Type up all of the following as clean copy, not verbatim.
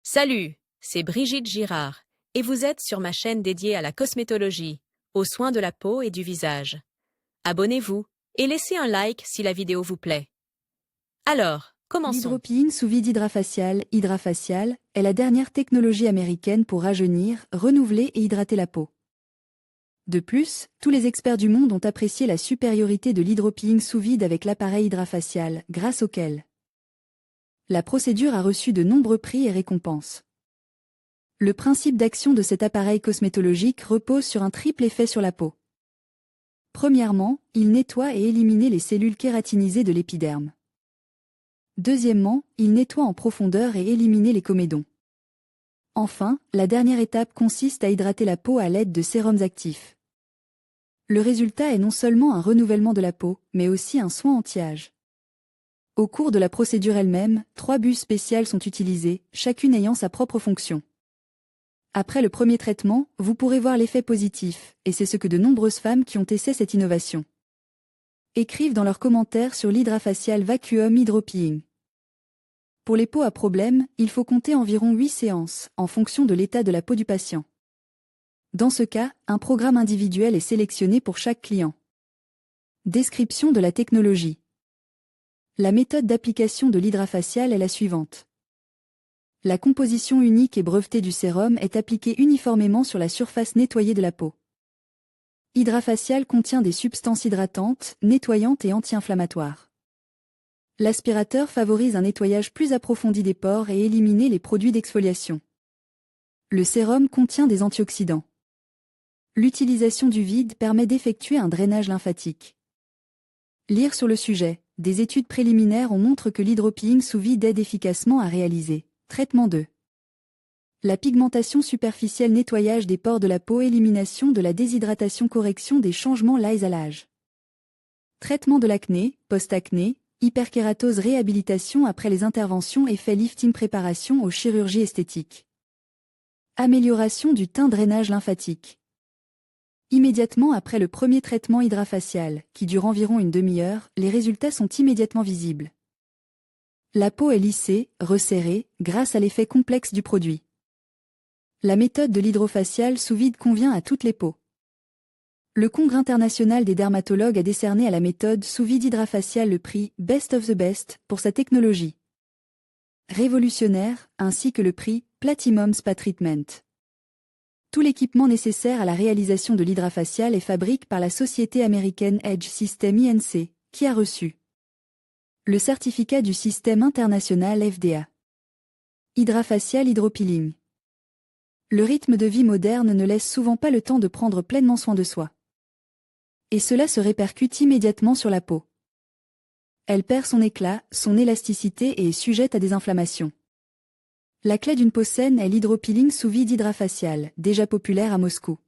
Salut, c'est Brigitte Girard, et vous êtes sur ma chaîne dédiée à la cosmétologie, aux soins de la peau et du visage. Abonnez-vous et laissez un like si la vidéo vous plaît. Alors, commençons. L'hydropeeling sous vide hydrafacial, Hydrafacial, est la dernière technologie américaine pour rajeunir, renouveler et hydrater la peau. De plus, tous les experts du monde ont apprécié la supériorité de l'hydropeeling sous vide avec l'appareil hydrafacial, grâce auquel la procédure a reçu de nombreux prix et récompenses. Le principe d'action de cet appareil cosmétologique repose sur un triple effet sur la peau. Premièrement, il nettoie et élimine les cellules kératinisées de l'épiderme. Deuxièmement, il nettoie en profondeur et élimine les comédons. Enfin, la dernière étape consiste à hydrater la peau à l'aide de sérums actifs. Le résultat est non seulement un renouvellement de la peau, mais aussi un soin anti-âge. Au cours de la procédure elle-même, 3 buses spéciales sont utilisées, chacune ayant sa propre fonction. Après le premier traitement, vous pourrez voir l'effet positif, et c'est ce que de nombreuses femmes qui ont essayé cette innovation écrivent dans leurs commentaires sur l'Hydrafacial Vacuum Hydropeeling. Pour les peaux à problème, il faut compter environ 8 séances, en fonction de l'état de la peau du patient. Dans ce cas, un programme individuel est sélectionné pour chaque client. Description de la technologie. La méthode d'application de l'hydrafacial est la suivante. La composition unique et brevetée du sérum est appliquée uniformément sur la surface nettoyée de la peau. Hydrafacial contient des substances hydratantes, nettoyantes et anti-inflammatoires. L'aspirateur favorise un nettoyage plus approfondi des pores et élimine les produits d'exfoliation. Le sérum contient des antioxydants. L'utilisation du vide permet d'effectuer un drainage lymphatique. Lire sur le sujet. Des études préliminaires montrent que l'hydropeeling sous vide aide efficacement à réaliser. Traitement 2. La pigmentation superficielle, nettoyage des pores de la peau, élimination de la déshydratation, correction des changements liés à l'âge. Traitement de l'acné, post-acné, hyperkératose, réhabilitation après les interventions, effet lifting, préparation aux chirurgies esthétiques. Amélioration du teint, drainage lymphatique. Immédiatement après le premier traitement hydrafacial, qui dure environ une demi-heure, les résultats sont immédiatement visibles. La peau est lissée, resserrée, grâce à l'effet complexe du produit. La méthode de l'hydrofacial sous vide convient à toutes les peaux. Le Congrès international des dermatologues a décerné à la méthode sous vide hydrafacial le prix Best of the Best pour sa technologie révolutionnaire, ainsi que le prix Platinum Spa Treatment. Tout l'équipement nécessaire à la réalisation de l'hydrafacial est fabriqué par la société américaine Edge System Inc., qui a reçu le certificat du système international FDA. Hydrafacial Hydropeeling. Le rythme de vie moderne ne laisse souvent pas le temps de prendre pleinement soin de soi. Et cela se répercute immédiatement sur la peau. Elle perd son éclat, son élasticité et est sujette à des inflammations. La clé d'une peau saine est l'hydropeeling sous vide hydrafacial, déjà populaire à Moscou.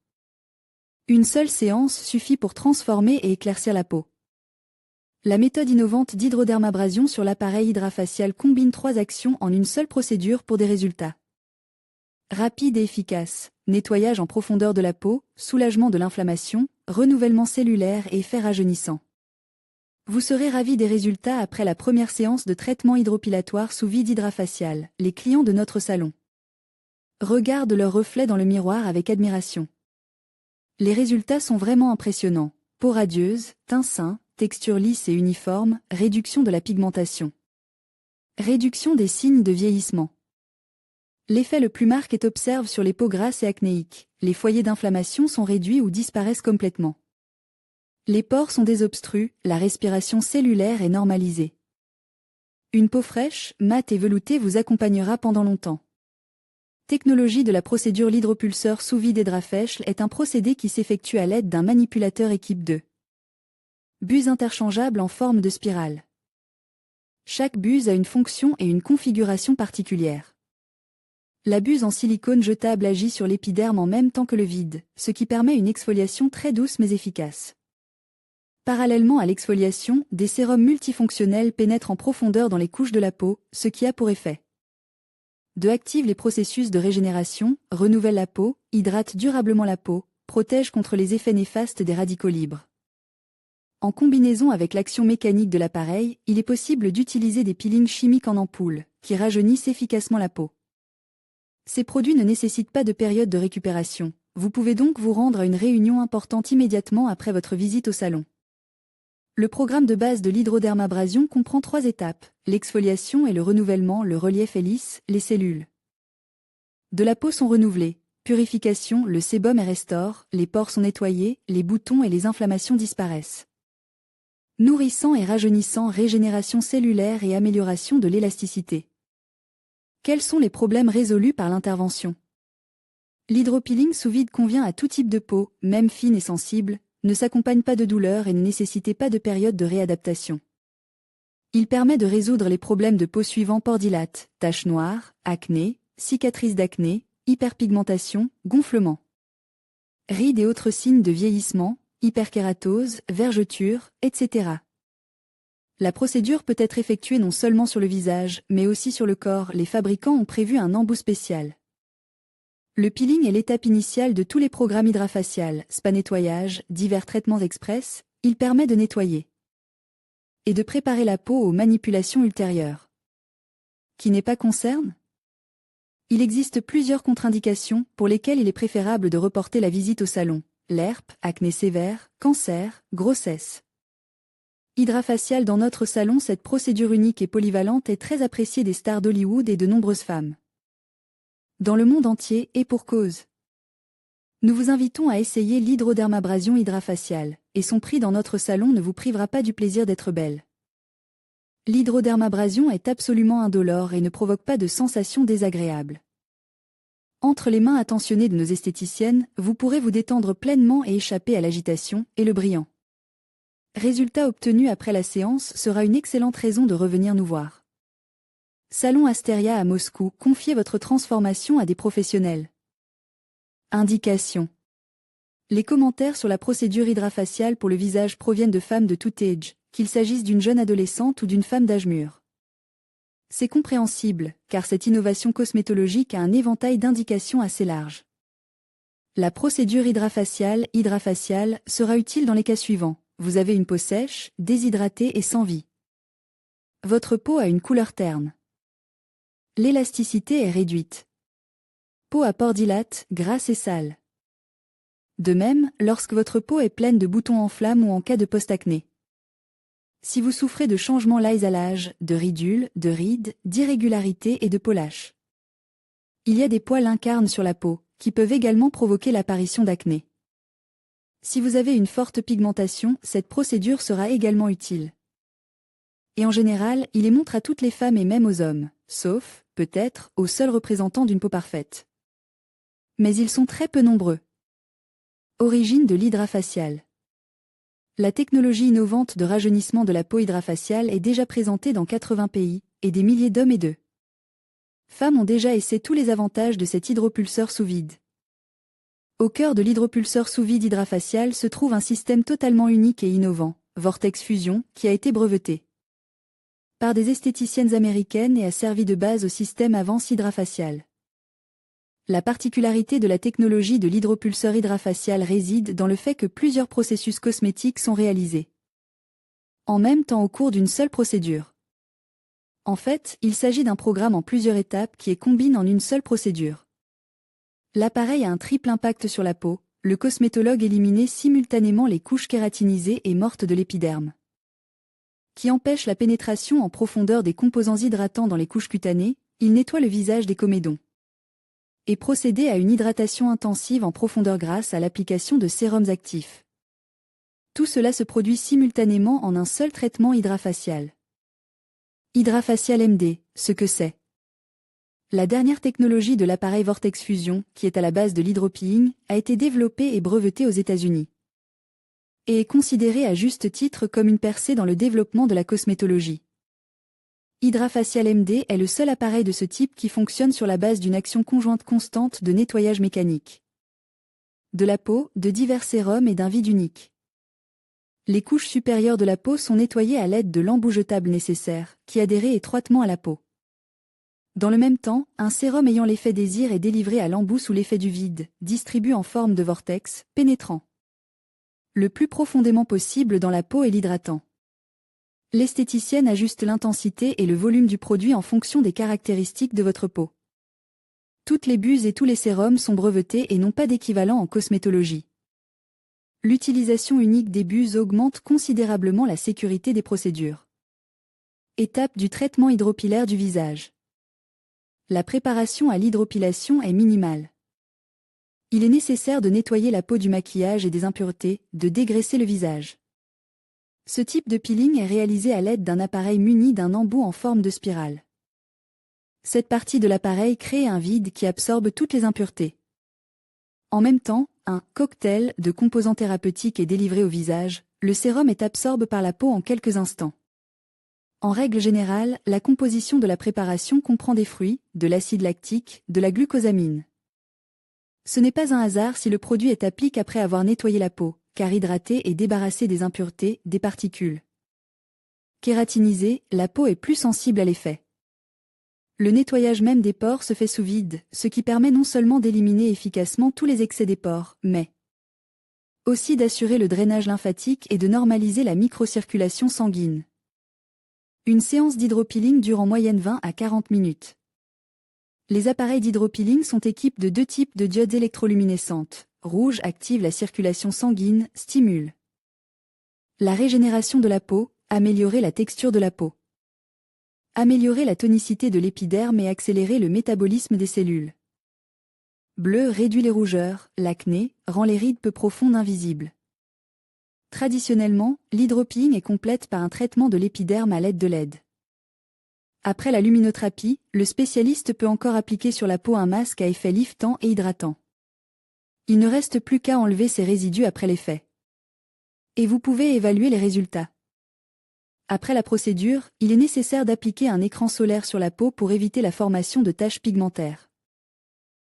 Une seule séance suffit pour transformer et éclaircir la peau. La méthode innovante d'hydrodermabrasion sur l'appareil hydrafacial combine 3 actions en une seule procédure pour des résultats rapides et efficaces: nettoyage en profondeur de la peau, soulagement de l'inflammation, renouvellement cellulaire et effet rajeunissant. Vous serez ravi des résultats après la première séance de traitement hydropilatoire sous vide hydrafacial. Les clients de notre salon regardent leur reflet dans le miroir avec admiration. Les résultats sont vraiment impressionnants. Peau radieuse, teint sain, texture lisse et uniforme, réduction de la pigmentation. Réduction des signes de vieillissement. L'effet le plus marqué est observé sur les peaux grasses et acnéiques. Les foyers d'inflammation sont réduits ou disparaissent complètement. Les pores sont désobstrués, la respiration cellulaire est normalisée. Une peau fraîche, mate et veloutée vous accompagnera pendant longtemps. Technologie de la procédure. L'hydropulseur sous vide Hydrafacial est un procédé qui s'effectue à l'aide d'un manipulateur équipe 2 buses interchangeables en forme de spirale. Chaque buse a une fonction et une configuration particulière. La buse en silicone jetable agit sur l'épiderme en même temps que le vide, ce qui permet une exfoliation très douce mais efficace. Parallèlement à l'exfoliation, des sérums multifonctionnels pénètrent en profondeur dans les couches de la peau, ce qui a pour effet de activer les processus de régénération, renouvelle la peau, hydrate durablement la peau, protège contre les effets néfastes des radicaux libres. En combinaison avec l'action mécanique de l'appareil, il est possible d'utiliser des peelings chimiques en ampoule, qui rajeunissent efficacement la peau. Ces produits ne nécessitent pas de période de récupération. Vous pouvez donc vous rendre à une réunion importante immédiatement après votre visite au salon. Le programme de base de l'hydrodermabrasion comprend 3 étapes, l'exfoliation et le renouvellement, le relief est lisse, les cellules de la peau sont renouvelées, purification, le sébum est restaure, les pores sont nettoyés, les boutons et les inflammations disparaissent. Nourrissant et rajeunissant, régénération cellulaire et amélioration de l'élasticité. Quels sont les problèmes résolus par l'intervention? L'hydropeeling sous vide convient à tout type de peau, même fine et sensible, ne s'accompagne pas de douleur et ne nécessite pas de période de réadaptation. Il permet de résoudre les problèmes de peau suivants: pores dilatés, taches noires, acné, cicatrices d'acné, hyperpigmentation, gonflement, rides et autres signes de vieillissement, hyperkératose, vergeture, etc. La procédure peut être effectuée non seulement sur le visage, mais aussi sur le corps. Les fabricants ont prévu un embout spécial. Le peeling est l'étape initiale de tous les programmes hydrafacial, spa nettoyage, divers traitements express, il permet de nettoyer et de préparer la peau aux manipulations ultérieures. Qui n'est pas concerne? Il existe plusieurs contre-indications pour lesquelles il est préférable de reporter la visite au salon: l'herpes, acné sévère, cancer, grossesse. Hydrafacial. Dans notre salon, cette procédure unique et polyvalente est très appréciée des stars d'Hollywood et de nombreuses femmes dans le monde entier, et pour cause. Nous vous invitons à essayer l'hydrodermabrasion hydrafaciale, et son prix dans notre salon ne vous privera pas du plaisir d'être belle. L'hydrodermabrasion est absolument indolore et ne provoque pas de sensations désagréables. Entre les mains attentionnées de nos esthéticiennes, vous pourrez vous détendre pleinement et échapper à l'agitation et le brillant résultat obtenu après la séance sera une excellente raison de revenir nous voir. Salon Asteria à Moscou, confiez votre transformation à des professionnels. Indication. Les commentaires sur la procédure hydrafaciale pour le visage proviennent de femmes de tout âge, qu'il s'agisse d'une jeune adolescente ou d'une femme d'âge mûr. C'est compréhensible, car cette innovation cosmétologique a un éventail d'indications assez large. La procédure hydrafaciale sera utile dans les cas suivants. Vous avez une peau sèche, déshydratée et sans vie. Votre peau a une couleur terne. L'élasticité est réduite. Peau à pores dilatés, grasse et sale. De même, lorsque votre peau est pleine de boutons en flammes ou en cas de post-acné. Si vous souffrez de changements liés à l'âge, de ridules, de rides, d'irrégularités et de peau lâche. Il y a des poils incarnes sur la peau, qui peuvent également provoquer l'apparition d'acné. Si vous avez une forte pigmentation, cette procédure sera également utile. Et en général, il les montre à toutes les femmes et même aux hommes, sauf, peut-être, aux seuls représentants d'une peau parfaite. Mais ils sont très peu nombreux. Origine de l'hydrafacial. La technologie innovante de rajeunissement de la peau hydrafaciale est déjà présentée dans 80 pays, et des milliers d'hommes et de femmes ont déjà essayé tous les avantages de cet hydropulseur sous vide. Au cœur de l'hydropulseur sous vide hydrafacial se trouve un système totalement unique et innovant, Vortex Fusion, qui a été breveté par des esthéticiennes américaines et a servi de base au système Avance hydrafacial. La particularité de la technologie de l'hydropulseur hydrafacial réside dans le fait que plusieurs processus cosmétiques sont réalisés en même temps au cours d'une seule procédure. En fait, il s'agit d'un programme en plusieurs étapes qui est combine en une seule procédure. L'appareil a un triple impact sur la peau, le cosmétologue éliminait simultanément les couches kératinisées et mortes de l'épiderme, qui empêche la pénétration en profondeur des composants hydratants dans les couches cutanées, il nettoie le visage des comédons. Et procéder à une hydratation intensive en profondeur grâce à l'application de sérums actifs. Tout cela se produit simultanément en un seul traitement hydrafacial. Hydrafacial MD, ce que c'est. La dernière technologie de l'appareil Vortex Fusion, qui est à la base de l'hydropeeling, a été développée et brevetée aux États-Unis. Et est considérée à juste titre comme une percée dans le développement de la cosmétologie. Hydrafacial MD est le seul appareil de ce type qui fonctionne sur la base d'une action conjointe constante de nettoyage mécanique de la peau, de divers sérums et d'un vide unique. Les couches supérieures de la peau sont nettoyées à l'aide de l'embout jetable nécessaire, qui adhère étroitement à la peau. Dans le même temps, un sérum ayant l'effet désir est délivré à l'embout sous l'effet du vide, distribué en forme de vortex, pénétrant le plus profondément possible dans la peau et l'hydratant. L'esthéticienne ajuste l'intensité et le volume du produit en fonction des caractéristiques de votre peau. Toutes les buses et tous les sérums sont brevetés et n'ont pas d'équivalent en cosmétologie. L'utilisation unique des buses augmente considérablement la sécurité des procédures. Étape du traitement hydropilaire du visage. La préparation à l'hydropilation est minimale. Il est nécessaire de nettoyer la peau du maquillage et des impuretés, de dégraisser le visage. Ce type de peeling est réalisé à l'aide d'un appareil muni d'un embout en forme de spirale. Cette partie de l'appareil crée un vide qui absorbe toutes les impuretés. En même temps, un cocktail de composants thérapeutiques est délivré au visage, le sérum est absorbé par la peau en quelques instants. En règle générale, la composition de la préparation comprend des fruits, de l'acide lactique, de la glucosamine. Ce n'est pas un hasard si le produit est appliqué après avoir nettoyé la peau, car hydraté et débarrassé des impuretés, des particules. Kératinisée, la peau est plus sensible à l'effet. Le nettoyage même des pores se fait sous vide, ce qui permet non seulement d'éliminer efficacement tous les excès des pores, mais aussi d'assurer le drainage lymphatique et de normaliser la microcirculation sanguine. Une séance d'hydropeeling dure en moyenne 20 à 40 minutes. Les appareils d'hydropeeling sont équipés de 2 types de diodes électroluminescentes. Rouge active la circulation sanguine, stimule la régénération de la peau, améliorer la texture de la peau. Améliorer la tonicité de l'épiderme et accélérer le métabolisme des cellules. Bleu réduit les rougeurs, l'acné, rend les rides peu profondes invisibles. Traditionnellement, l'hydropeeling est complète par un traitement de l'épiderme à l'aide de LED. Après la luminothérapie, le spécialiste peut encore appliquer sur la peau un masque à effet liftant et hydratant. Il ne reste plus qu'à enlever ces résidus après l'effet. Et vous pouvez évaluer les résultats. Après la procédure, il est nécessaire d'appliquer un écran solaire sur la peau pour éviter la formation de taches pigmentaires.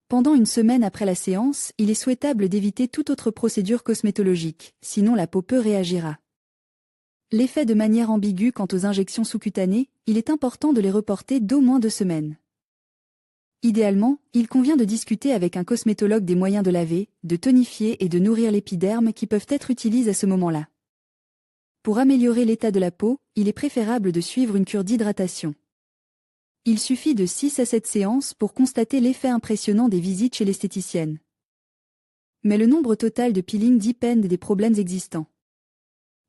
Pendant une semaine après la séance, il est souhaitable d'éviter toute autre procédure cosmétologique, sinon la peau peu réagira. L'effet de manière ambiguë quant aux injections sous-cutanées, il est important de les reporter d'au moins 2 semaines. Idéalement, il convient de discuter avec un cosmétologue des moyens de laver, de tonifier et de nourrir l'épiderme qui peuvent être utilisés à ce moment-là. Pour améliorer l'état de la peau, il est préférable de suivre une cure d'hydratation. Il suffit de 6 à 7 séances pour constater l'effet impressionnant des visites chez l'esthéticienne. Mais le nombre total de peelings dépend des problèmes existants.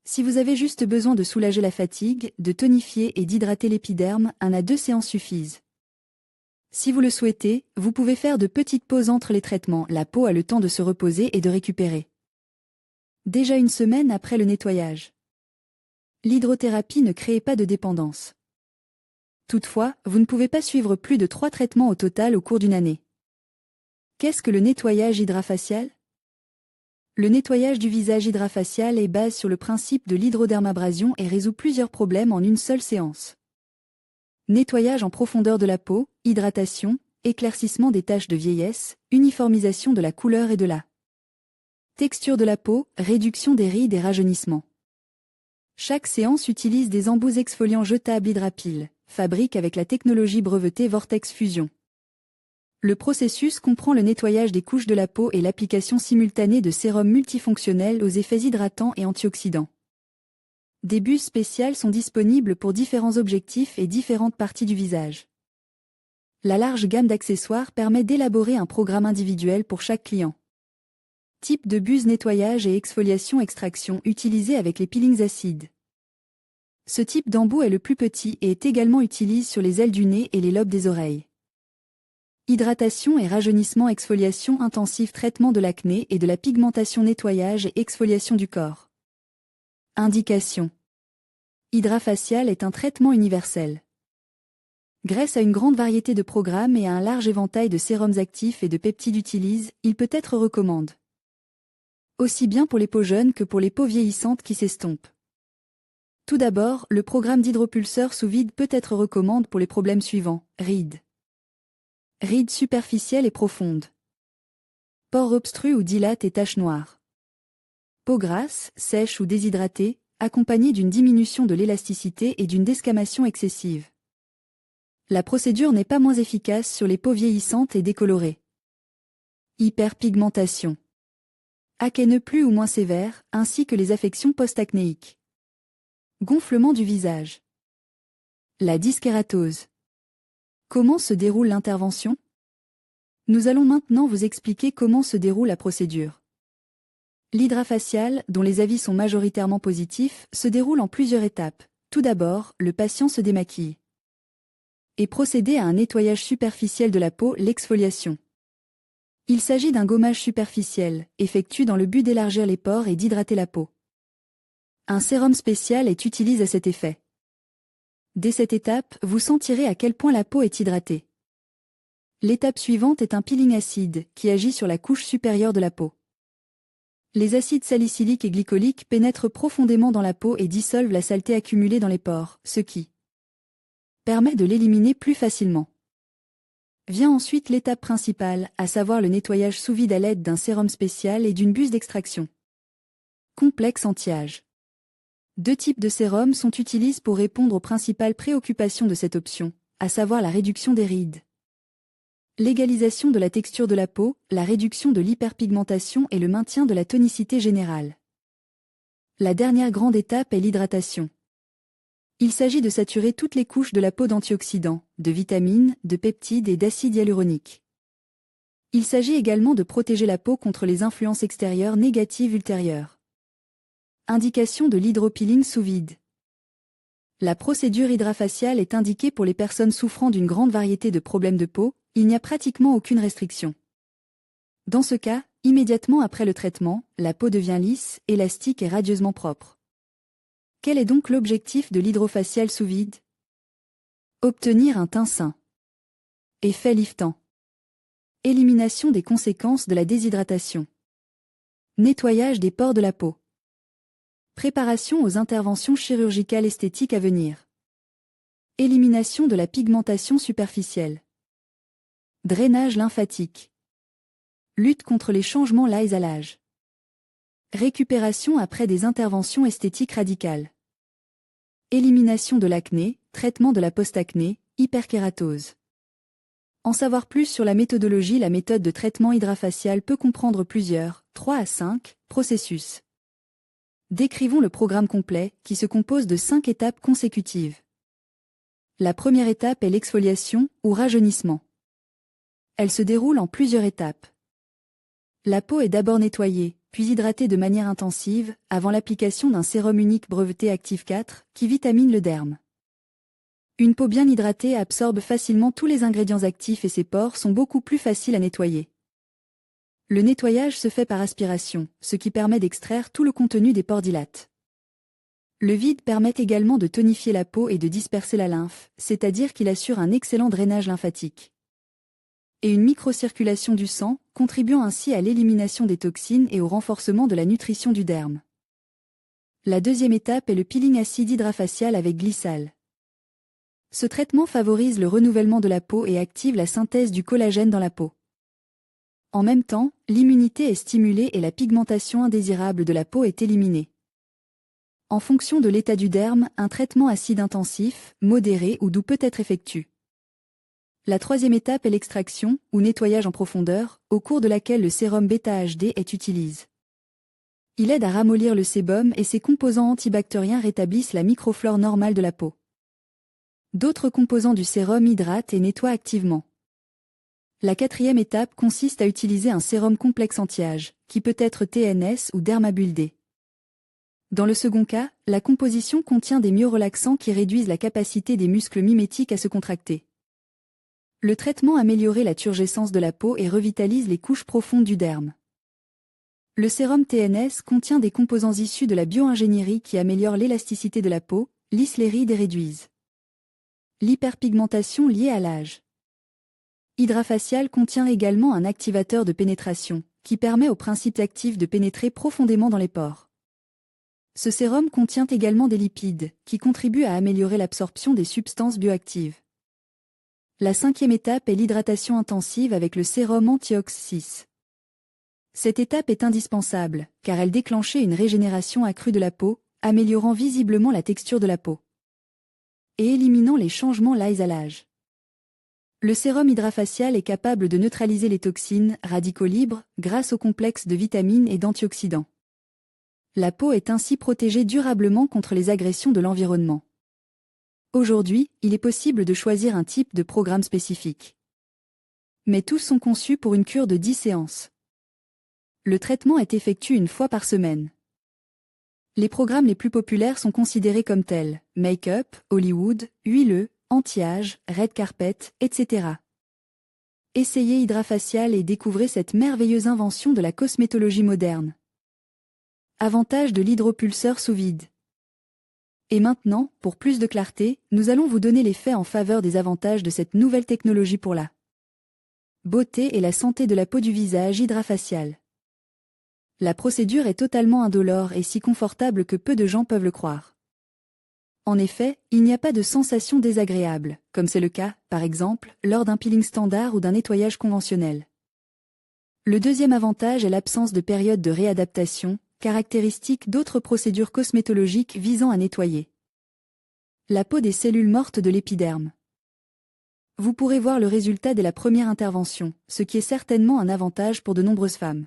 Si vous avez juste besoin de soulager la fatigue, de tonifier et d'hydrater l'épiderme, 1 à 2 séances suffisent. Si vous le souhaitez, vous pouvez faire de petites pauses entre les traitements, la peau a le temps de se reposer et de récupérer. Déjà 1 semaine après le nettoyage. L'hydrothérapie ne crée pas de dépendance. Toutefois, vous ne pouvez pas suivre plus de 3 traitements au total au cours d'une année. Qu'est-ce que le nettoyage hydrafacial ? Le nettoyage du visage hydrafacial est basé sur le principe de l'hydrodermabrasion et résout plusieurs problèmes en une seule séance. Nettoyage en profondeur de la peau, hydratation, éclaircissement des taches de vieillesse, uniformisation de la couleur et de la texture de la peau, réduction des rides et rajeunissement. Chaque séance utilise des embouts exfoliants jetables Hydrapil, fabrique avec la technologie brevetée Vortex Fusion. Le processus comprend le nettoyage des couches de la peau et l'application simultanée de sérums multifonctionnels aux effets hydratants et antioxydants. Des buses spéciales sont disponibles pour différents objectifs et différentes parties du visage. La large gamme d'accessoires permet d'élaborer un programme individuel pour chaque client. Type de buse nettoyage et exfoliation-extraction utilisé avec les peelings acides. Ce type d'embout est le plus petit et est également utilisé sur les ailes du nez et les lobes des oreilles. Hydratation et rajeunissement, exfoliation intensive, traitement de l'acné et de la pigmentation, nettoyage et exfoliation du corps. Indication. Hydrafacial est un traitement universel. Grâce à une grande variété de programmes et à un large éventail de sérums actifs et de peptides utilisés, il peut être recommandé. Aussi bien pour les peaux jeunes que pour les peaux vieillissantes qui s'estompent. Tout d'abord, le programme d'hydropulseur sous vide peut être recommandé pour les problèmes suivants. Rides. Rides superficielles et profondes. Pores obstrués ou dilatés et taches noires. Peau grasse, sèche ou déshydratée, accompagnée d'une diminution de l'élasticité et d'une desquamation excessive. La procédure n'est pas moins efficace sur les peaux vieillissantes et décolorées. Hyperpigmentation. Acné plus ou moins sévère, ainsi que les affections post-acnéiques. Gonflement du visage. La dyskératose. Comment se déroule l'intervention ? Nous allons maintenant vous expliquer comment se déroule la procédure. L'hydrafacial, dont les avis sont majoritairement positifs, se déroule en plusieurs étapes. Tout d'abord, le patient se démaquille. Et procéder à un nettoyage superficiel de la peau, l'exfoliation. Il s'agit d'un gommage superficiel, effectué dans le but d'élargir les pores et d'hydrater la peau. Un sérum spécial est utilisé à cet effet. Dès cette étape, vous sentirez à quel point la peau est hydratée. L'étape suivante est un peeling acide, qui agit sur la couche supérieure de la peau. Les acides salicyliques et glycoliques pénètrent profondément dans la peau et dissolvent la saleté accumulée dans les pores, ce qui permet de l'éliminer plus facilement. Vient ensuite l'étape principale, à savoir le nettoyage sous vide à l'aide d'un sérum spécial et d'une buse d'extraction. Complexe anti-âge. Deux types de sérums sont utilisés pour répondre aux principales préoccupations de cette option, à savoir la réduction des rides, l'égalisation de la texture de la peau, la réduction de l'hyperpigmentation et le maintien de la tonicité générale. La dernière grande étape est l'hydratation. Il s'agit de saturer toutes les couches de la peau d'antioxydants, de vitamines, de peptides et d'acides hyaluroniques. Il s'agit également de protéger la peau contre les influences extérieures négatives ultérieures. Indication de l'hydropeeling sous vide. La procédure hydrafaciale est indiquée pour les personnes souffrant d'une grande variété de problèmes de peau, il n'y a pratiquement aucune restriction. Dans ce cas, immédiatement après le traitement, la peau devient lisse, élastique et radieusement propre. Quel est donc l'objectif de l'hydrofacial sous vide? Obtenir un teint sain. Effet liftant. Élimination des conséquences de la déshydratation. Nettoyage des pores de la peau. Préparation aux interventions chirurgicales esthétiques à venir. Élimination de la pigmentation superficielle. Drainage lymphatique. Lutte contre les changements liés à l'âge. Récupération après des interventions esthétiques radicales. Élimination de l'acné, traitement de la post-acné, hyperkératose. En savoir plus sur la méthodologie, la méthode de traitement hydrafacial peut comprendre plusieurs, 3 à 5, processus. Décrivons le programme complet, qui se compose de 5 étapes consécutives. La première étape est l'exfoliation, ou rajeunissement. Elle se déroule en plusieurs étapes. La peau est d'abord nettoyée, puis hydratée de manière intensive, avant l'application d'un sérum unique breveté Active 4, qui vitamine le derme. Une peau bien hydratée absorbe facilement tous les ingrédients actifs et ses pores sont beaucoup plus faciles à nettoyer. Le nettoyage se fait par aspiration, ce qui permet d'extraire tout le contenu des pores dilatés. Le vide permet également de tonifier la peau et de disperser la lymphe, c'est-à-dire qu'il assure un excellent drainage lymphatique. Et une microcirculation du sang, contribuant ainsi à l'élimination des toxines et au renforcement de la nutrition du derme. La deuxième étape est le peeling acide hydrafacial avec glycal. Ce traitement favorise le renouvellement de la peau et active la synthèse du collagène dans la peau. En même temps, l'immunité est stimulée et la pigmentation indésirable de la peau est éliminée. En fonction de l'état du derme, un traitement acide intensif, modéré ou doux peut être effectué. La troisième étape est l'extraction, ou nettoyage en profondeur, au cours de laquelle le sérum β-HD est utilisé. Il aide à ramollir le sébum et ses composants antibactériens rétablissent la microflore normale de la peau. D'autres composants du sérum hydratent et nettoient activement. La quatrième étape consiste à utiliser un sérum complexe anti-âge, qui peut être TNS ou Dermabull-D. Dans le second cas, la composition contient des myorelaxants qui réduisent la capacité des muscles mimétiques à se contracter. Le traitement améliore la turgescence de la peau et revitalise les couches profondes du derme. Le sérum TNS contient des composants issus de la bio-ingénierie qui améliorent l'élasticité de la peau, lissent les rides et réduisent l'hyperpigmentation liée à l'âge. Hydrafacial contient également un activateur de pénétration, qui permet au principe actif de pénétrer profondément dans les pores. Ce sérum contient également des lipides, qui contribuent à améliorer l'absorption des substances bioactives. La cinquième étape est l'hydratation intensive avec le sérum Antiox 6. Cette étape est indispensable, car elle déclenche une régénération accrue de la peau, améliorant visiblement la texture de la peau et éliminant les changements liés à l'âge. Le sérum hydrafacial est capable de neutraliser les toxines, radicaux libres, grâce au complexe de vitamines et d'antioxydants. La peau est ainsi protégée durablement contre les agressions de l'environnement. Aujourd'hui, il est possible de choisir un type de programme spécifique. Mais tous sont conçus pour une cure de 10 séances. Le traitement est effectué une fois par semaine. Les programmes les plus populaires sont considérés comme tels: make-up, Hollywood, huileux, anti-âge, red carpet, etc. Essayez Hydrafacial et découvrez cette merveilleuse invention de la cosmétologie moderne. Avantage de l'hydropulseur sous vide. Et maintenant, pour plus de clarté, nous allons vous donner les faits en faveur des avantages de cette nouvelle technologie pour la beauté et la santé de la peau du visage. Hydrafacial. La procédure est totalement indolore et si confortable que peu de gens peuvent le croire. En effet, il n'y a pas de sensation désagréable, comme c'est le cas, par exemple, lors d'un peeling standard ou d'un nettoyage conventionnel. Le deuxième avantage est l'absence de période de réadaptation, caractéristique d'autres procédures cosmétologiques visant à nettoyer la peau des cellules mortes de l'épiderme. Vous pourrez voir le résultat dès la première intervention, ce qui est certainement un avantage pour de nombreuses femmes.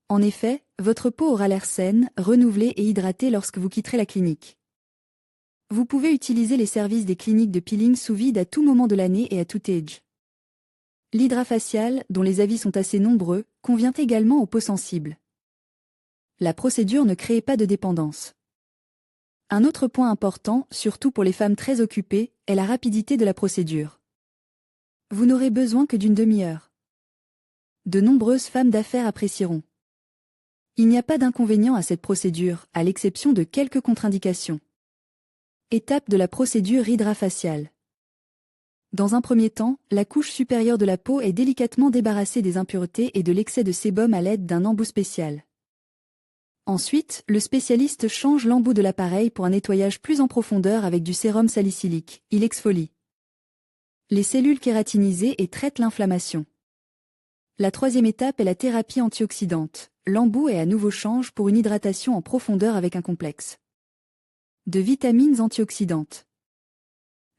En effet, votre peau aura l'air saine, renouvelée et hydratée lorsque vous quitterez la clinique. Vous pouvez utiliser les services des cliniques de peeling sous vide à tout moment de l'année et à tout âge. L'hydrafacial, dont les avis sont assez nombreux, convient également aux peaux sensibles. La procédure ne crée pas de dépendance. Un autre point important, surtout pour les femmes très occupées, est la rapidité de la procédure. Vous n'aurez besoin que d'une demi-heure. De nombreuses femmes d'affaires apprécieront. Il n'y a pas d'inconvénient à cette procédure, à l'exception de quelques contre-indications. Étape de la procédure hydrafaciale. Dans un premier temps, la couche supérieure de la peau est délicatement débarrassée des impuretés et de l'excès de sébum à l'aide d'un embout spécial. Ensuite, le spécialiste change l'embout de l'appareil pour un nettoyage plus en profondeur avec du sérum salicylique. Il exfolie les cellules kératinisées et traite l'inflammation. La troisième étape est la thérapie antioxydante. L'embout est à nouveau change pour une hydratation en profondeur avec un complexe de vitamines antioxydantes.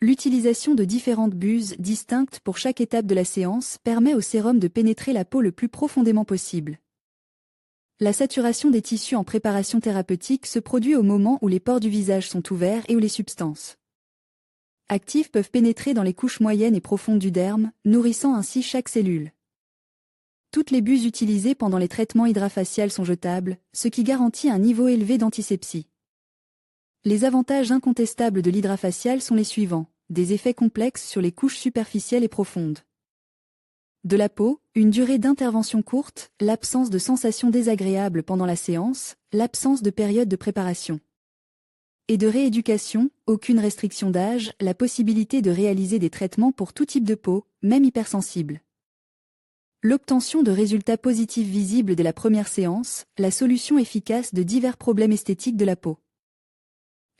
L'utilisation de différentes buses distinctes pour chaque étape de la séance permet au sérum de pénétrer la peau le plus profondément possible. La saturation des tissus en préparation thérapeutique se produit au moment où les pores du visage sont ouverts et où les substances actives peuvent pénétrer dans les couches moyennes et profondes du derme, nourrissant ainsi chaque cellule. Toutes les buses utilisées pendant les traitements hydrafacials sont jetables, ce qui garantit un niveau élevé d'antisepsie. Les avantages incontestables de l'hydrafacial sont les suivants: des effets complexes sur les couches superficielles et profondes de la peau, une durée d'intervention courte, l'absence de sensations désagréables pendant la séance, l'absence de période de préparation et de rééducation, aucune restriction d'âge, la possibilité de réaliser des traitements pour tout type de peau, même hypersensible. L'obtention de résultats positifs visibles dès la première séance, la solution efficace de divers problèmes esthétiques de la peau.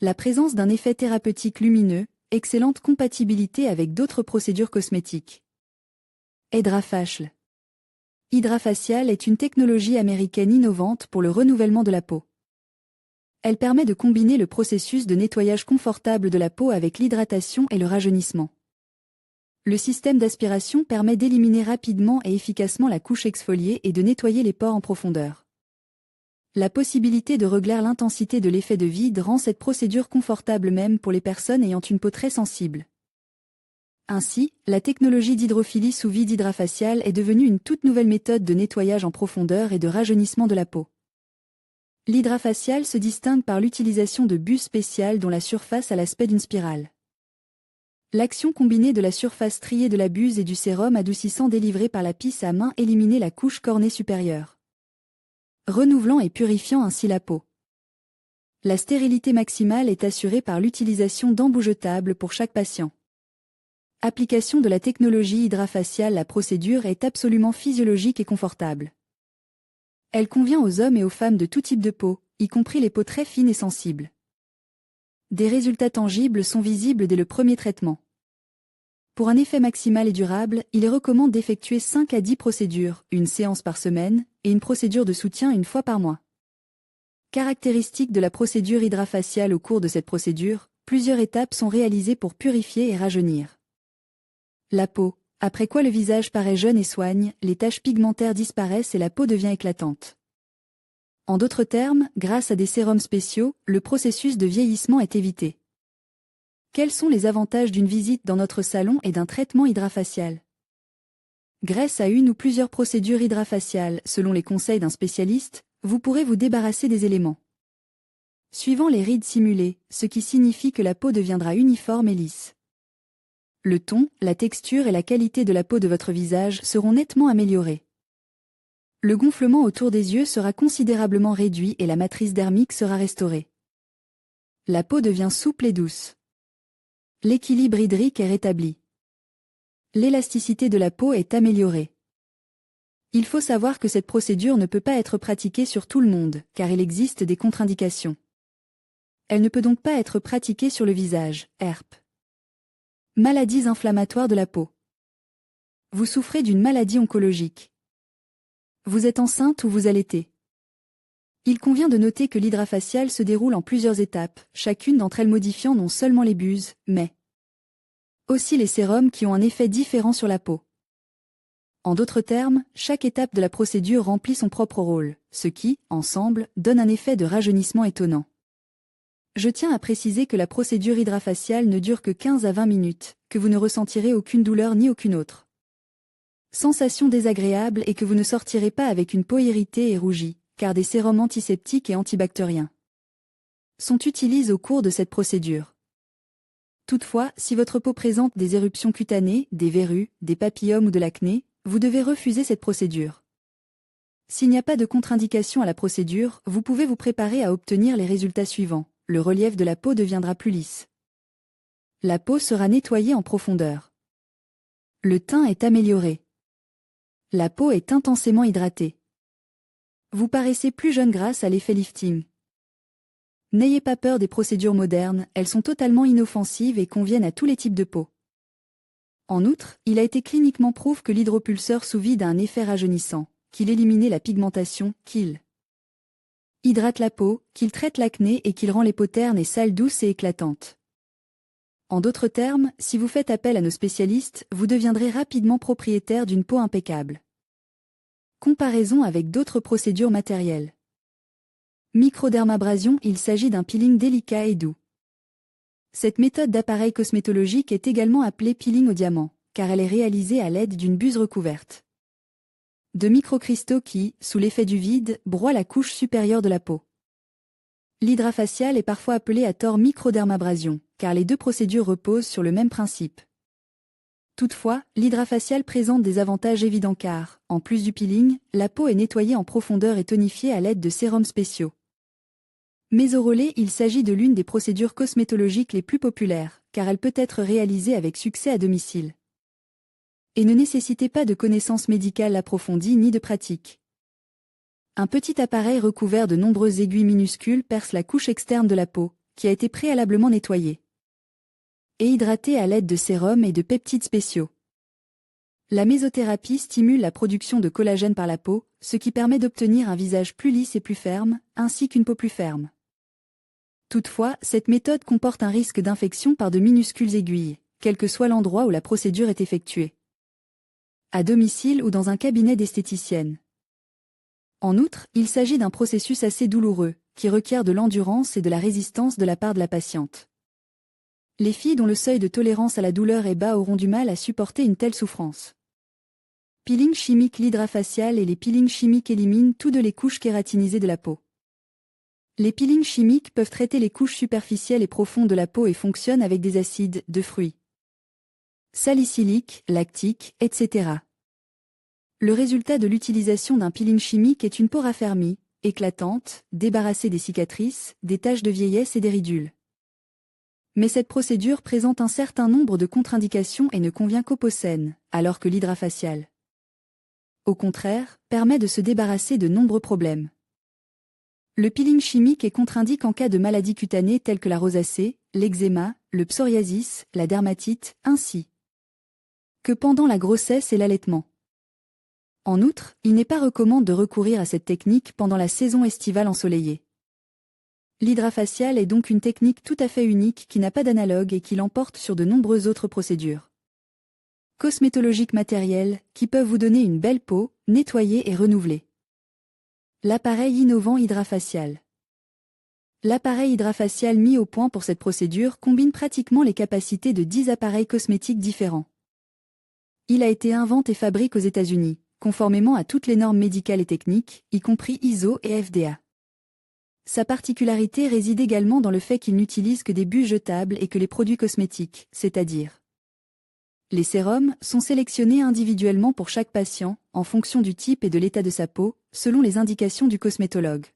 La présence d'un effet thérapeutique lumineux, excellente compatibilité avec d'autres procédures cosmétiques. Hydrafacial. Hydrafacial est une technologie américaine innovante pour le renouvellement de la peau. Elle permet de combiner le processus de nettoyage confortable de la peau avec l'hydratation et le rajeunissement. Le système d'aspiration permet d'éliminer rapidement et efficacement la couche exfoliée et de nettoyer les pores en profondeur. La possibilité de régler l'intensité de l'effet de vide rend cette procédure confortable même pour les personnes ayant une peau très sensible. Ainsi, la technologie d'hydrophilie sous vide hydrafacial est devenue une toute nouvelle méthode de nettoyage en profondeur et de rajeunissement de la peau. L'hydrafacial se distingue par l'utilisation de buses spéciales dont la surface a l'aspect d'une spirale. L'action combinée de la surface striée de la buse et du sérum adoucissant délivré par la pisse à main éliminait la couche cornée supérieure, renouvelant et purifiant ainsi la peau. La stérilité maximale est assurée par l'utilisation d'embouts jetables pour chaque patient. Application de la technologie hydrafaciale. La procédure est absolument physiologique et confortable. Elle convient aux hommes et aux femmes de tout type de peau, y compris les peaux très fines et sensibles. Des résultats tangibles sont visibles dès le premier traitement. Pour un effet maximal et durable, il est recommandé d'effectuer 5 à 10 procédures, une séance par semaine, et une procédure de soutien une fois par mois. Caractéristiques de la procédure hydrafaciale. Au cours de cette procédure, plusieurs étapes sont réalisées pour purifier et rajeunir la peau, après quoi le visage paraît jeune et soigne, les taches pigmentaires disparaissent et la peau devient éclatante. En d'autres termes, grâce à des sérums spéciaux, le processus de vieillissement est évité. Quels sont les avantages d'une visite dans notre salon et d'un traitement hydrafacial? Grâce à une ou plusieurs procédures hydrafaciales, selon les conseils d'un spécialiste, vous pourrez vous débarrasser des éléments suivant les rides simulées, ce qui signifie que la peau deviendra uniforme et lisse. Le ton, la texture et la qualité de la peau de votre visage seront nettement améliorés. Le gonflement autour des yeux sera considérablement réduit et la matrice dermique sera restaurée. La peau devient souple et douce. L'équilibre hydrique est rétabli. L'élasticité de la peau est améliorée. Il faut savoir que cette procédure ne peut pas être pratiquée sur tout le monde, car il existe des contre-indications. Elle ne peut donc pas être pratiquée sur le visage, herpes. Maladies inflammatoires de la peau. Vous souffrez d'une maladie oncologique. Vous êtes enceinte ou vous allaitez. Il convient de noter que l'hydrafacial se déroule en plusieurs étapes, chacune d'entre elles modifiant non seulement les buses, mais aussi les sérums qui ont un effet différent sur la peau. En d'autres termes, chaque étape de la procédure remplit son propre rôle, ce qui, ensemble, donne un effet de rajeunissement étonnant. Je tiens à préciser que la procédure hydrafaciale ne dure que 15 à 20 minutes, que vous ne ressentirez aucune douleur ni aucune autre sensation désagréable et que vous ne sortirez pas avec une peau irritée et rougie, car des sérums antiseptiques et antibactériens sont utilisés au cours de cette procédure. Toutefois, si votre peau présente des éruptions cutanées, des verrues, des papillomes ou de l'acné, vous devez refuser cette procédure. S'il n'y a pas de contre-indication à la procédure, vous pouvez vous préparer à obtenir les résultats suivants. Le relief de la peau deviendra plus lisse. La peau sera nettoyée en profondeur. Le teint est amélioré. La peau est intensément hydratée. Vous paraissez plus jeune grâce à l'effet lifting. N'ayez pas peur des procédures modernes, elles sont totalement inoffensives et conviennent à tous les types de peau. En outre, il a été cliniquement prouvé que l'hydropulseur sous vide a un effet rajeunissant, qu'il élimine la pigmentation, qu'il hydrate la peau, qu'il traite l'acné et qu'il rend les peaux ternes et sales douces et éclatantes. En d'autres termes, si vous faites appel à nos spécialistes, vous deviendrez rapidement propriétaire d'une peau impeccable. Comparaison avec d'autres procédures matérielles. Microdermabrasion, il s'agit d'un peeling délicat et doux. Cette méthode d'appareil cosmétologique est également appelée peeling au diamant, car elle est réalisée à l'aide d'une buse recouverte de microcristaux qui, sous l'effet du vide, broient la couche supérieure de la peau. L'hydrafacial est parfois appelé à tort microdermabrasion, car les deux procédures reposent sur le même principe. Toutefois, l'hydrafacial présente des avantages évidents car, en plus du peeling, la peau est nettoyée en profondeur et tonifiée à l'aide de sérums spéciaux. Mais au relais, il s'agit de l'une des procédures cosmétologiques les plus populaires, car elle peut être réalisée avec succès à domicile. Et ne nécessitait pas de connaissances médicales approfondies ni de pratique. Un petit appareil recouvert de nombreuses aiguilles minuscules perce la couche externe de la peau, qui a été préalablement nettoyée et hydratée à l'aide de sérums et de peptides spéciaux. La mésothérapie stimule la production de collagène par la peau, ce qui permet d'obtenir un visage plus lisse et plus ferme, ainsi qu'une peau plus ferme. Toutefois, cette méthode comporte un risque d'infection par de minuscules aiguilles, quel que soit l'endroit où la procédure est effectuée. À domicile ou dans un cabinet d'esthéticienne. En outre, il s'agit d'un processus assez douloureux, qui requiert de l'endurance et de la résistance de la part de la patiente. Les filles dont le seuil de tolérance à la douleur est bas auront du mal à supporter une telle souffrance. Peeling chimique. L'hydrafacial et les peelings chimiques éliminent tous deux les couches kératinisées de la peau. Les peelings chimiques peuvent traiter les couches superficielles et profondes de la peau et fonctionnent avec des acides, de fruits, salicyliques, lactiques, etc. Le résultat de l'utilisation d'un peeling chimique est une peau raffermie, éclatante, débarrassée des cicatrices, des taches de vieillesse et des ridules. Mais cette procédure présente un certain nombre de contre-indications et ne convient qu'aux peaux saines, alors que l'hydrafacial, au contraire, permet de se débarrasser de nombreux problèmes. Le peeling chimique est contre-indiqué en cas de maladies cutanées telles que la rosacée, l'eczéma, le psoriasis, la dermatite, ainsi que pendant la grossesse et l'allaitement. En outre, il n'est pas recommandé de recourir à cette technique pendant la saison estivale ensoleillée. L'hydrafacial est donc une technique tout à fait unique qui n'a pas d'analogue et qui l'emporte sur de nombreuses autres procédures cosmétologiques matérielles qui peuvent vous donner une belle peau, nettoyée et renouvelée. L'appareil innovant hydrafacial. L'appareil hydrafacial mis au point pour cette procédure combine pratiquement les capacités de 10 appareils cosmétiques différents. Il a été inventé et fabrique aux États-Unis, conformément à toutes les normes médicales et techniques, y compris ISO et FDA. Sa particularité réside également dans le fait qu'il n'utilise que des bus jetables et que les produits cosmétiques, c'est-à-dire les sérums, sont sélectionnés individuellement pour chaque patient, en fonction du type et de l'état de sa peau, selon les indications du cosmétologue.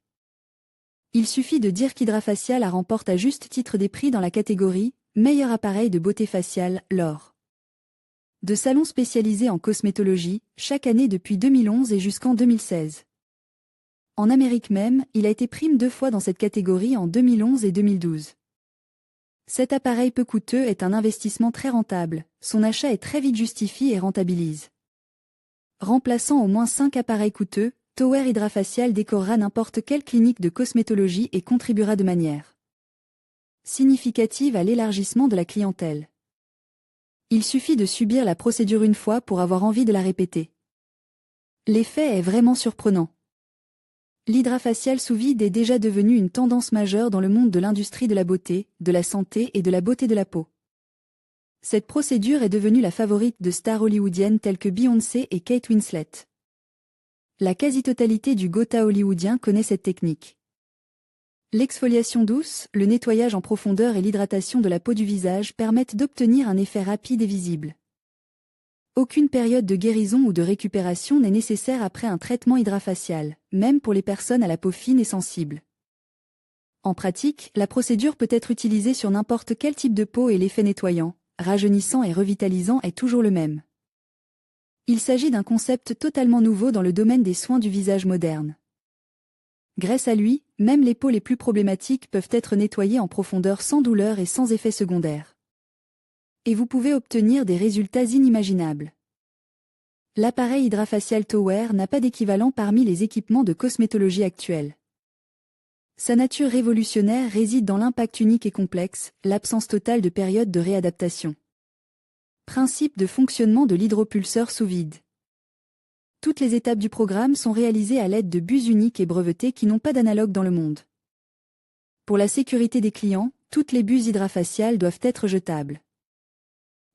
Il suffit de dire qu'Hydrafacial remporte à juste titre des prix dans la catégorie « Meilleur appareil de beauté faciale » lors de salons spécialisés en cosmétologie, chaque année depuis 2011 et jusqu'en 2016. En Amérique même, il a été primé 2 fois dans cette catégorie en 2011 et 2012. Cet appareil peu coûteux est un investissement très rentable, son achat est très vite justifié et rentabilise. Remplaçant au moins 5 appareils coûteux, Tower Hydrafacial décorera n'importe quelle clinique de cosmétologie et contribuera de manière significative à l'élargissement de la clientèle. Il suffit de subir la procédure une fois pour avoir envie de la répéter. L'effet est vraiment surprenant. L'hydrafacial sous vide est déjà devenu une tendance majeure dans le monde de l'industrie de la beauté, de la santé et de la beauté de la peau. Cette procédure est devenue la favorite de stars hollywoodiennes telles que Beyoncé et Kate Winslet. La quasi-totalité du Gotha hollywoodien connaît cette technique. L'exfoliation douce, le nettoyage en profondeur et l'hydratation de la peau du visage permettent d'obtenir un effet rapide et visible. Aucune période de guérison ou de récupération n'est nécessaire après un traitement hydrafacial, même pour les personnes à la peau fine et sensible. En pratique, la procédure peut être utilisée sur n'importe quel type de peau et l'effet nettoyant, rajeunissant et revitalisant est toujours le même. Il s'agit d'un concept totalement nouveau dans le domaine des soins du visage moderne. Grâce à lui, même les peaux les plus problématiques peuvent être nettoyées en profondeur sans douleur et sans effet secondaire. Et vous pouvez obtenir des résultats inimaginables. L'appareil Hydrafacial Tower n'a pas d'équivalent parmi les équipements de cosmétologie actuels. Sa nature révolutionnaire réside dans l'impact unique et complexe, l'absence totale de période de réadaptation. Principe de fonctionnement de l'hydropulseur sous vide. Toutes les étapes du programme sont réalisées à l'aide de bus uniques et brevetés qui n'ont pas d'analogue dans le monde. Pour la sécurité des clients, toutes les buses hydrafaciales doivent être jetables.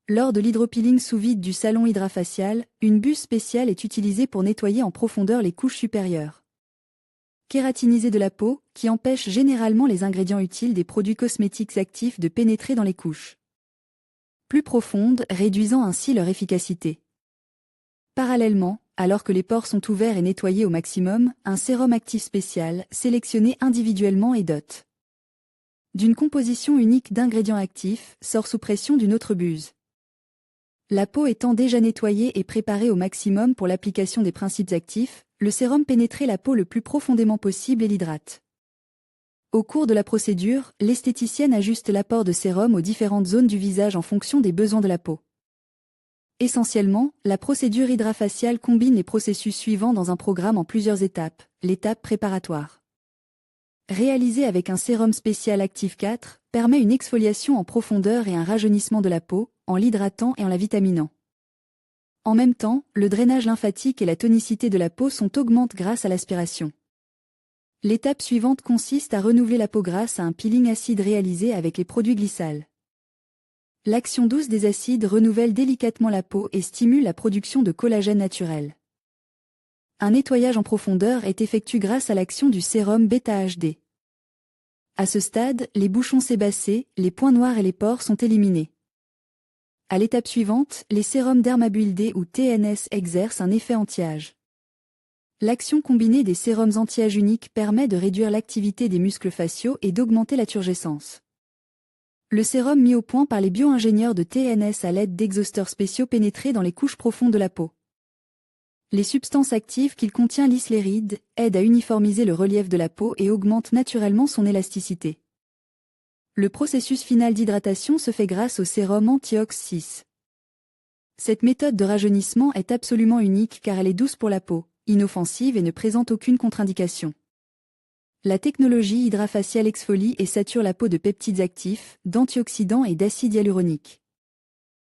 Lors de l'hydropeeling sous vide du salon hydrafacial, une buse spéciale est utilisée pour nettoyer en profondeur les couches supérieures kératinisées de la peau, qui empêchent généralement les ingrédients utiles des produits cosmétiques actifs de pénétrer dans les couches plus profondes, réduisant ainsi leur efficacité. Parallèlement, alors que les pores sont ouverts et nettoyés au maximum, un sérum actif spécial, sélectionné individuellement et doté d'une composition unique d'ingrédients actifs, sort sous pression d'une autre buse. La peau étant déjà nettoyée et préparée au maximum pour l'application des principes actifs, le sérum pénètre la peau le plus profondément possible et l'hydrate. Au cours de la procédure, l'esthéticienne ajuste l'apport de sérum aux différentes zones du visage en fonction des besoins de la peau. Essentiellement, la procédure hydrafaciale combine les processus suivants dans un programme en plusieurs étapes. L'étape préparatoire, réalisée avec un sérum spécial Active 4, permet une exfoliation en profondeur et un rajeunissement de la peau, en l'hydratant et en la vitaminant. En même temps, le drainage lymphatique et la tonicité de la peau augmentent grâce à l'aspiration. L'étape suivante consiste à renouveler la peau grâce à un peeling acide réalisé avec les produits Glyçal. L'action douce des acides renouvelle délicatement la peau et stimule la production de collagène naturel. Un nettoyage en profondeur est effectué grâce à l'action du sérum bêta-HD. À ce stade, les bouchons sébacés, les points noirs et les pores sont éliminés. À l'étape suivante, les sérums Dermabuildé ou TNS exercent un effet anti-âge. L'action combinée des sérums anti-âge uniques permet de réduire l'activité des muscles faciaux et d'augmenter la turgescence. Le sérum mis au point par les bio-ingénieurs de TNS à l'aide d'exhausteurs spéciaux pénétrés dans les couches profondes de la peau. Les substances actives qu'il contient lissent les rides, aident à uniformiser le relief de la peau et augmentent naturellement son élasticité. Le processus final d'hydratation se fait grâce au sérum Antiox 6. Cette méthode de rajeunissement est absolument unique car elle est douce pour la peau, inoffensive et ne présente aucune contre-indication. La technologie hydrafaciale exfolie et sature la peau de peptides actifs, d'antioxydants et d'acide hyaluronique.